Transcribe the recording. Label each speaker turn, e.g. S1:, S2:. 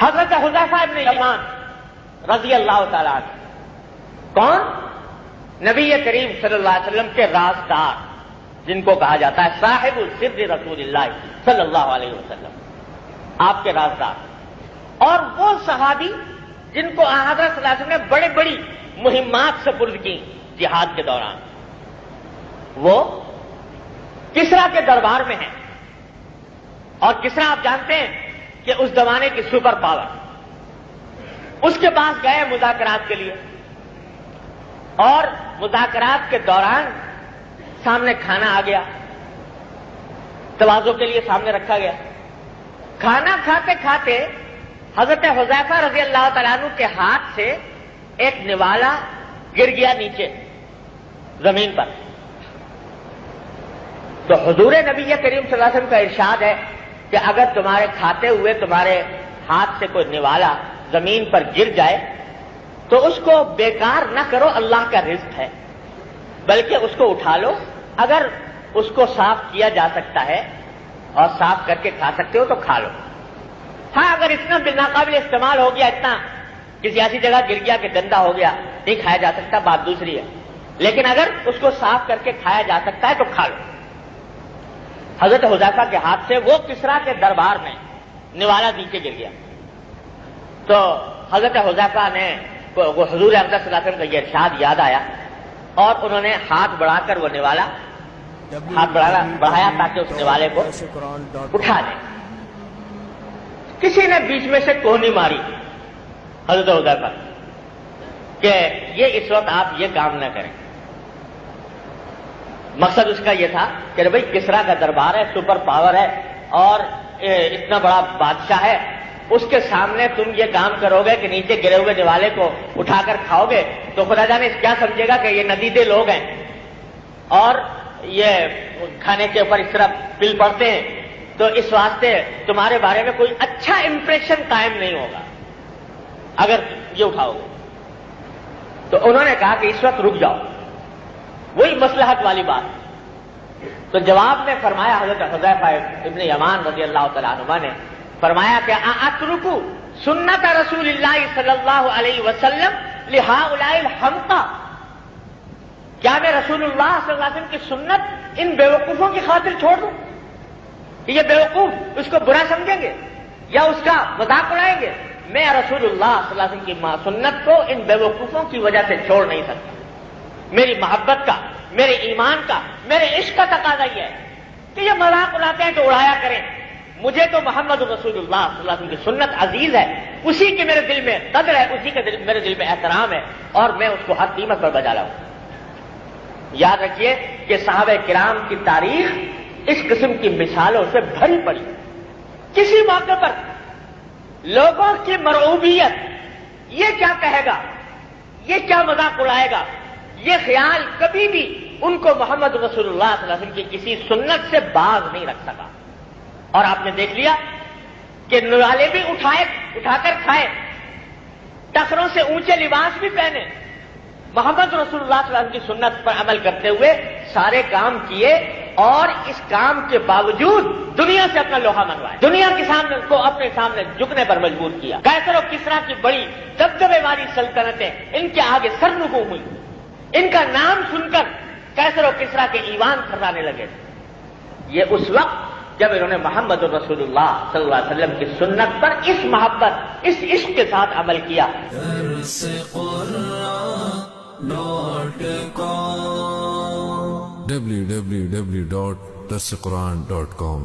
S1: حضرت حذیفہ ابن یمان رضی اللہ تعالیٰ عنہ، کون؟ نبی کریم صلی اللہ علیہ وسلم کے رازدار، جن کو کہا جاتا ہے صاحب السر رسول اللہ صلی اللہ علیہ وسلم، آپ کے رازدار، اور وہ صحابی جن کو حضرت صلی اللہ علیہ وسلم نے بڑی بڑی مہمات سپرد کی جہاد کے دوران، وہ کسریٰ کے دربار میں ہیں، اور کسریٰ آپ جانتے ہیں کہ اس زمانے کی سپر پاور، اس کے پاس گئے مذاکرات کے لیے، اور مذاکرات کے دوران سامنے کھانا آ گیا، تواضع کے لیے سامنے رکھا گیا، کھانا کھاتے کھاتے حضرت حذیفہ رضی اللہ تعالیٰ عنہ کے ہاتھ سے ایک نوالا گر گیا نیچے زمین پر، تو حضور نبی کریم صلی اللہ علیہ وسلم کا ارشاد ہے کہ اگر تمہارے کھاتے ہوئے تمہارے ہاتھ سے کوئی نوالا زمین پر گر جائے تو اس کو بیکار نہ کرو، اللہ کا رزق ہے، بلکہ اس کو اٹھا لو، اگر اس کو صاف کیا جا سکتا ہے اور صاف کر کے کھا سکتے ہو تو کھا لو۔ ہاں اگر اتنا ناقابل استعمال ہو گیا، اتنا کسی ایسی جگہ گر گیا کہ گندا ہو گیا، نہیں کھایا جا سکتا، بات دوسری ہے، لیکن اگر اس کو صاف کر کے کھایا جا سکتا ہے تو کھا لو۔ حضرت حذیفہ کے ہاتھ سے وہ کسریٰ کے دربار میں نوالا نیچے گر گیا، تو حضرت حذیفہ نے وہ حضور اقدس صلی اللہ علیہ وسلم کا یہ ارشاد یاد آیا، اور انہوں نے ہاتھ بڑھا کر وہ نوالا بڑھایا تاکہ اس نوالے کو اٹھا دیں۔ کسی نے بیچ میں سے کوہنی ماری حضرت حذیفہ کہ یہ اس وقت آپ یہ کام نہ کریں۔ مقصد اس کا یہ تھا کہ بھائی کسریٰ کا دربار ہے، سپر پاور ہے، اور اتنا بڑا بادشاہ ہے، اس کے سامنے تم یہ کام کرو گے کہ نیچے گرے ہوئے نوالے کو اٹھا کر کھاؤ گے تو خدا جانے کیا سمجھے گا کہ یہ ندیدے لوگ ہیں اور یہ کھانے کے اوپر اس طرح بل پڑتے ہیں، تو اس واسطے تمہارے بارے میں کوئی اچھا امپریشن قائم نہیں ہوگا اگر یہ اٹھاؤ گے۔ تو انہوں نے کہا کہ اس وقت رک جاؤ، وہی مصلحت والی بات۔ تو جواب میں فرمایا حضرت حذیفہ ابن یمان رضی اللہ تعالیٰ عنہ نے فرمایا کہ اترکو سنت رسول اللہ صلی اللہ علیہ وسلم لہؤلاء الحمقى، کیا میں رسول اللہ صلی اللہ علیہ وسلم کی سنت ان بیوقوفوں کی خاطر چھوڑ دوں کہ یہ بیوقوف اس کو برا سمجھیں گے یا اس کا مذاق اڑائیں گے؟ میں رسول اللہ صلی اللہ علیہ وسلم کی سنت کو ان بیوقوفوں کی وجہ سے چھوڑ نہیں سکتا۔ میری محبت کا، میرے ایمان کا، میرے عشق کا تقاضا یہ ہے کہ یہ مذاق اڑاتے ہیں تو اڑایا کریں، مجھے تو محمد رسول اللہ صلی اللہ علیہ وسلم کی سنت عزیز ہے، اسی کے میرے دل میں قدر ہے، اسی کے میرے دل میں احترام ہے، اور میں اس کو ہر قیمت پر بجا لاؤں۔ یاد رکھیے کہ صحابہ کرام کی تاریخ اس قسم کی مثالوں سے بھری پڑی۔ کسی موقع پر لوگوں کی مرعوبیت، یہ کیا کہے گا، یہ کیا مذاق اڑائے گا، یہ خیال کبھی بھی ان کو محمد رسول اللہ صلی اللہ علیہ وسلم کی کسی سنت سے باز نہیں رکھ سکا۔ اور آپ نے دیکھ لیا کہ نوالے بھی اٹھا کر کھائے، ٹخروں سے اونچے لباس بھی پہنے، محمد رسول اللہ صلی اللہ علیہ وسلم کی سنت پر عمل کرتے ہوئے سارے کام کیے، اور اس کام کے باوجود دنیا سے اپنا لوہا منوائے، دنیا کے سامنے کو اپنے سامنے جھکنے پر مجبور کیا۔ قیصر و کسریٰ کی بڑی دبدبے والی سلطنتیں ان کے آگے سرنگوں ہوئی، ان کا نام سن کر قیصر و کسریٰ کے ایوان تھرانے لگے۔ یہ اس وقت جب انہوں نے محمد رسول اللہ صلی اللہ علیہ وسلم کی سنت پر اس محبت، اس عشق کے ساتھ عمل کیا۔
S2: www.darsequran.com